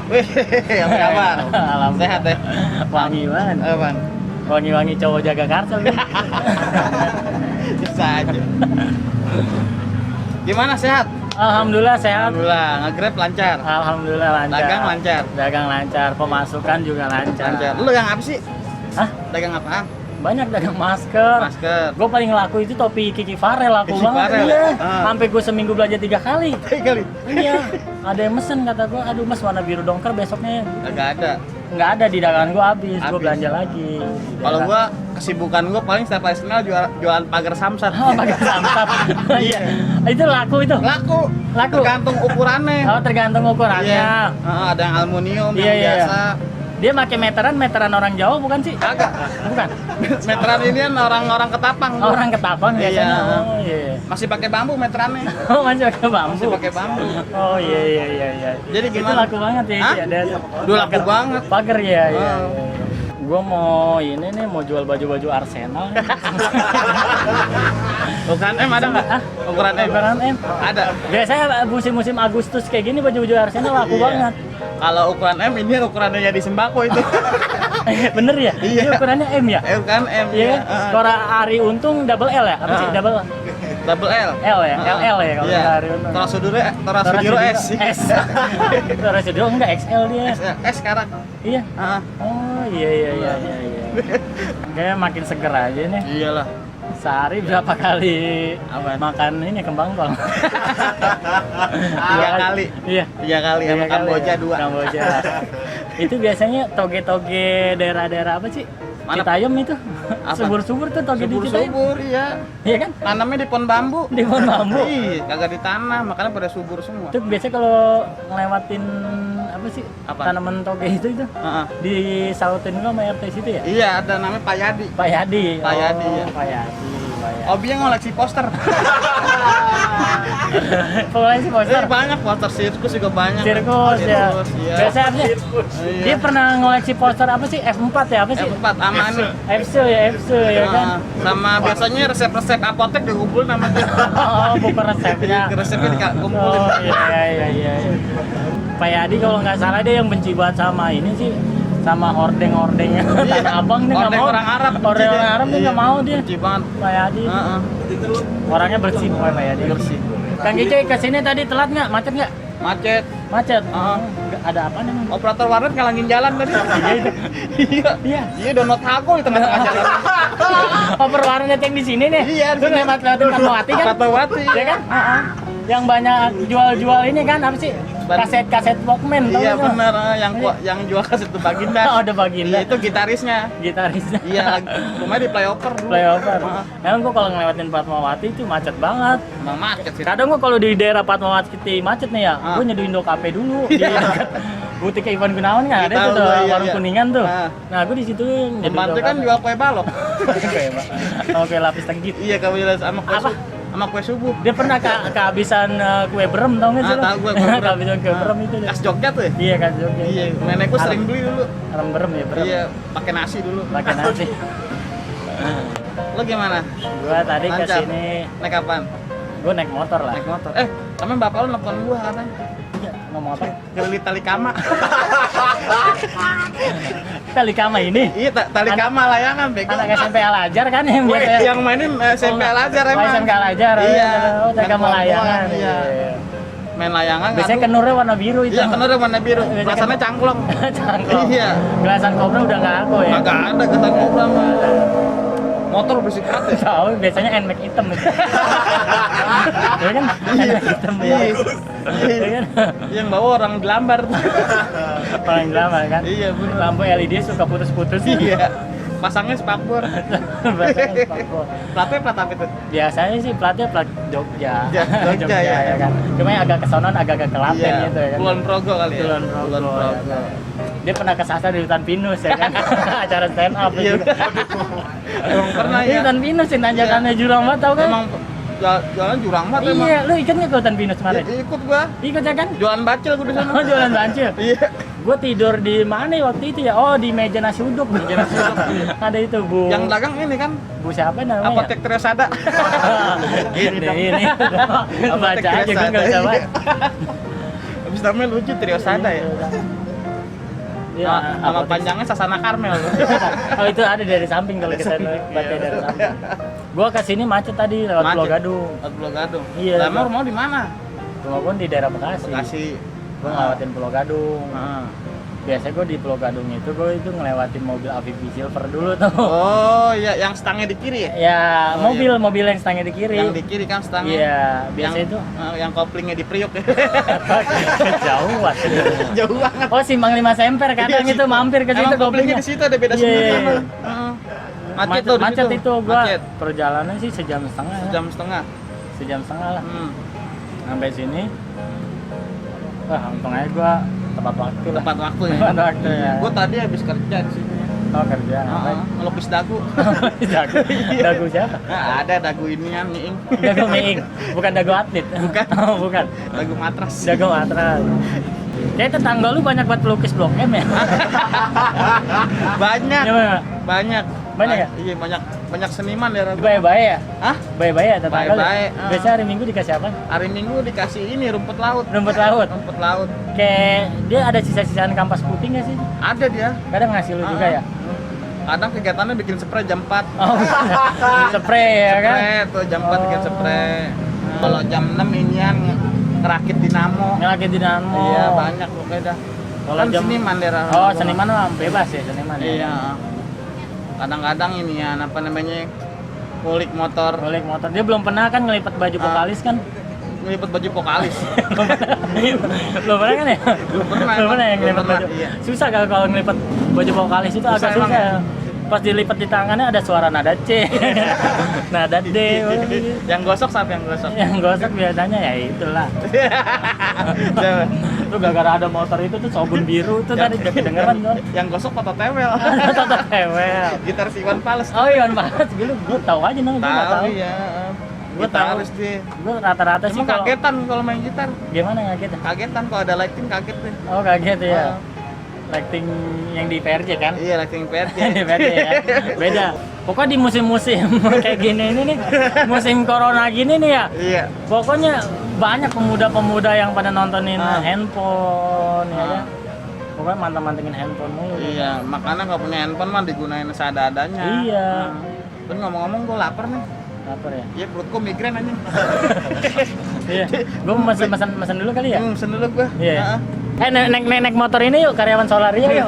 Wih, apa kabar? Alhamdulillah. Sehat ya? Wangi banget. Apaan? Wangi-wangi cowok jaga Karsa. Bisa aja. Gimana sehat? Alhamdulillah sehat. Alhamdulillah, nge-grab lancar. Alhamdulillah lancar. Dagang lancar. Dagang lancar, pemasukan juga lancar. Lancar. Lu dagang apa sih? Hah? Dagang apaan? Banyak dagang masker. Masker. Gue paling laku itu topi Kiki Farel, laku Kiki banget. Farel. Iya. Ah. Sampai gue seminggu belanja 3 kali. Kali. Iya. Ada yang mesen kata gue, aduh mas warna biru dongker besoknya. Enggak ada. Nggak ada di dagangan gue habis. Gue Habis. belanja lagi. Kalau gua kesibukan gua paling setiap hari Senin jualan pagar samsat. Oh, pakai samsat. Iya. Itu laku itu. Laku. Laku. Tergantung ukurannya. Oh, tergantung ukurannya. Iya. Ada yang aluminium, Iya, yang iya. biasa. Dia pakai meteran orang Jawa bukan sih? Kagak. Bukan. Meteran ini kan orang-orang Ketapang. tuh. Orang Ketapang biasanya. Iya. Oh iya. Masih pakai bambu meterannya. Oh, masih pakai bambu. Masih pakai bambu. Oh iya iya iya iya. Jadi Itu gimana? laku banget ya. Hah? Ada. Udah laku banget. Pagar ya ya. Oh. Gue mau ini nih mau jual baju-baju Arsenal. nih. Ukuran M ada nggak? Hah? Ukuran M. Ukuran M. Ada. Biasanya musim-musim Agustus kayak gini baju-baju Arsenal laku Iya. banget. Kalau ukuran M ini ukurannya jadi sembako itu. Bener ya? Iya. Ini ukurannya M ya? Ukuran M. Iya kan? Heeh. Kalau Ari Untung double L ya? Apa sih? Heeh. Double Double L. L ya? LL ya kalau Iya. Ari Untung. Torasudiro S. S. Torasudiro enggak XL dia. S sekarang. Iya. Heeh. Oh iya iya iya iya. Kayak makin seger aja nih. Iyalah. Sehari berapa kali Apaan? makan ini kembang kol? 3 kali. Iya. 3 kali sama Kamboja 2. Kamboja. Itu biasanya toge-toge daerah-daerah apa sih? Mana? Citayam itu. Apa? Subur-subur tuh toge di Citayam. Subur iya. Iya kan? Tanamnya di pohon bambu. Di pohon bambu. Iya, kagak ditanam, makanya pada subur semua. Itu biasanya kalau ngelewatin apa sih? Apa? Tanaman toge itu Heeh. disautin dulu sama RT situ ya? Iya, ada namanya Pak Yadi. Pak Yadi. Pak Yadi, Oh, ya. Pak Yadi. Pak Yadi. Obi yang ngoleksi poster. Pokoknya sih poster. Banyak poster sirkus juga banyak. Sirkus ya. Sirkus, iya. Biasanya apa sih? Iya. Dia pernah ngoleksi poster apa sih? F4 ya apa sih? F4 aman nih. F2 ya, F2 ya kan? Sama biasanya resep-resep apotek dikumpulin sama dia. Oh, buku resepnya. Resepnya dikumpulin. Oh iya iya iya. Pak Yadi kalau nggak salah dia yang benci banget sama ini sih, sama hordeng-hordengnya Tanah Abang dia nggak Hordeng mau. orang Arab. Hordeng orang Arab dia Iya, nggak mau dia. benci banget. Pak Yadi. Heeh. Orangnya bersih pokoknya Pak Yadi. Bersih. Kang Gicoy kesini tadi telat nggak? Macet nggak? Macet. Macet. Heeh. Nggak ada apa namanya? Operator warnet ngalangin jalan tadi. Iya. Iya. Iya, download Hago di tengah-tengah jalan. Oh perwarnet yang di sini nih? Iya, Lu lewat-lewatin Fatmawati kan? Fatmawati. Iya kan? Yang banyak jual-jual ini kan apa sih? Kaset-kaset Walkman tau Iya nggak? bener, yang jual kaset itu Baginda. Oh, ada Baginda. Iya, itu gitarisnya. Gitarisnya. Iya, rumahnya di flyover dulu. Flyover. Heeh. Emang gua kalau ngelewatin Fatmawati itu macet banget. Emang macet sih. Kadang gua kalau di daerah Fatmawati macet nih ya, Ah. gua nyeduin Indo Cafe dulu di dekat butik Ivan Gunawan kan ada Tahu itu tuh gua, iya, warung iya. kuningan tuh. Ah. Nah, gua di situ nyeduin Pembantu Indo kan Cafe. jual kue balok. Oke, lapis tenggit. Iya, kue jelas sama kue Apa? sama kue subuh. Dia pernah kehabisan kue berem tau nggak sih? Ah, lo? tahu gua kue berem. Kehabisan kue berem itu dia. Khas Jogja tuh ya? Iya kan Jogja. Iya, nenekku sering beli dulu. Arem berem ya berem. Iya, pakai nasi dulu. Pakai nasi. Lo gimana? Gua tadi Lancar. kesini, Naik kapan? gua naik motor lah. Naik motor. Sama bapak lo nelfon gua katanya. Iya, mau motor. Keli tali kama. Kali kama ini. Iya, tali kama layangan bego. Anak SMP Al Azhar kan yang Weh, biasa. yang mainin SMP Al Azhar emang. SMK Al Azhar. Iya. Oh, tali kama Yang layangan. pelan-pelan, iya. Main layangan. Biasanya ngadu. kenurnya warna biru itu. Iya, kenurnya warna biru. Biasanya Rasanya cangklong. Cangklong. Iya. Gelasan kobra udah nggak aku ya. Agak ada kata kobra mah. Motor bersih banget. Tahu biasanya NMAX hitam itu. Ya kan? NMAX hitam ya. Ya kan? Yang bawa orang gelambar. Paling lama kan. Iya, bener. Lampu LED suka putus-putus. Iya. Pasangnya spakbor. Bahasanya spakbor. Platnya plat apa itu? Biasanya sih platnya plat Jogja. Jogja, ya. kan. Cuma yang agak kesonon agak ke Klaten Iya, gitu ya kan. Kulon Progo kali ya. Kulon Progo, Kulon ya Progo. kan. Dia pernah kesasar di hutan pinus ya kan. Acara stand up Iya. itu. Emang pernah Di ya. hutan pinus sih tanjakannya jurang banget tau kan? Emang jalan jurang banget emang. Iya, lu ikut nggak ke hutan pinus kemarin? Ikut gua. Ikut ya kan? Jualan bacil gua di sana. Oh, jualan bancil. Iya. Gue tidur di mana ya waktu itu ya? Oh, di meja nasi uduk. Meja nasi uduk. Ada itu Bu. Yang dagang ini kan Bu siapa namanya? Apotek Triosada. ini dong. ini. Apotek Baca aja gue Triosada, nggak bisa iya. baca. Habis namanya lucu Triosada ya. Iya, Nama apotek. panjangnya Sasana Karmel. Oh itu ada dari samping kalau kita baca dari samping. Gua kesini macet tadi lewat Macet. Pulau Gadung. Pulau Gadung. Iya, Lah, Bang. mau di mana? Rumah gua di daerah Bekasi. Bekasi. Gua ngelewatin Pulau Gadung. Heeh. Biasanya gua di Pulau Gadung itu gua itu ngelewatin mobil Avivi Silver dulu tuh. Oh, ya yang stangnya di kiri ya? Ya, Oh, mobil yang stangnya di kiri. Yang di kiri kan stangnya. Iya, biasa yang, itu. yang koplingnya di Priok. Jauh banget. Jauh banget. Oh, Simpang 5 Semper kadang Iya, itu mampir ke situ Emang koplingnya di situ ada beda Iya, sendiri. iya. Macet tuh di Macet situ. itu gua Macet. perjalanan sih sejam setengah. Sejam setengah. Sejam setengah lah. Hmm. Sampai sini. Wah, untung aja gua tepat waktu lah. Tepat waktu ya. Tepat waktu ya. Gue tadi habis kerja di sini. Oh, kerja. Ngapain? Ngelukis dagu. Dagu. Dagu siapa? Nah, ada dagu inian miing. Dagu miing. Bukan dagu atlet. Bukan. Oh, bukan. Dagu matras. Dagu matras. Kayak tetangga lu banyak buat pelukis Blok M ya? Banyak. Gimana? Banyak. Banyak ya? Iya, banyak seniman ya. Baik-baik ya? Hah? Baik-baik ya tetangga lu? Baik-baik, Biasanya hari Minggu dikasih apa? Hari Minggu dikasih ini rumput laut. Rumput laut. Rumput laut. Kayak dia ada sisa-sisaan kampas putih nggak sih? Ada dia. Kadang ngasih lu juga ya? Kadang kegiatannya bikin spray jam 4. Oh, spray ya kan? Spray tuh jam 4 bikin spray. Kalau jam 6 inian ngerakit dinamo. Ngelaki dinamo. Iya, banyak pokoknya dah. Kalau Kan jam seniman daerah. Oh, seniman mah bebas ya seniman. ya? Iya. Kadang-kadang ini ya apa namanya? Kulik motor, Kulik motor. Dia belum pernah kan ngelipat baju vokalis kan? ngelipet baju vokalis. Belum pernah kan ya? Belum pernah. Belum pernah yang Belum ngelipat pernah, baju. iya. Susah kalau ngelipat baju vokalis itu agak Susah emang susah. ya? Pas dilipat di tangannya ada suara nada C, nada D. Yang gosok siapa yang gosok? Yang gosok biasanya ya itulah. Siapa? Lu gara-gara ada motor itu tuh sabun biru tuh tadi udah kedengeran tuh. Yang gosok foto tewel. Toto Ewel. Gitar si Iwan Fals. Oh Iwan Fals, gue tahu aja nih, gue nggak tahu. ya. Gua tahu. Harus dia. Gue rata-rata sih Emang kalau kagetan kalau main gitar. gimana ngaget? Kagetan kalau ada lighting kaget deh. Oh kaget ya. Oh. Lighting yang di PRJ kan? Iya, lighting PRJ. Di PRJ ya. Beda. Pokoknya di musim-musim kayak gini ini nih, musim corona gini nih ya. Iya. Pokoknya banyak pemuda-pemuda yang pada nontonin handphone ya kan. Pokoknya manteng-mantengin handphone mulu. Iya, makanya kalau punya handphone mah digunain seadanya. Iya. Terus ngomong-ngomong gue lapar nih. Lapar ya? Iya, perut gue migrain anjing. Iya. Gue mesen dulu kali ya? Pesen dulu gue. Iya. Naik motor ini yuk, karyawan Solaria yuk.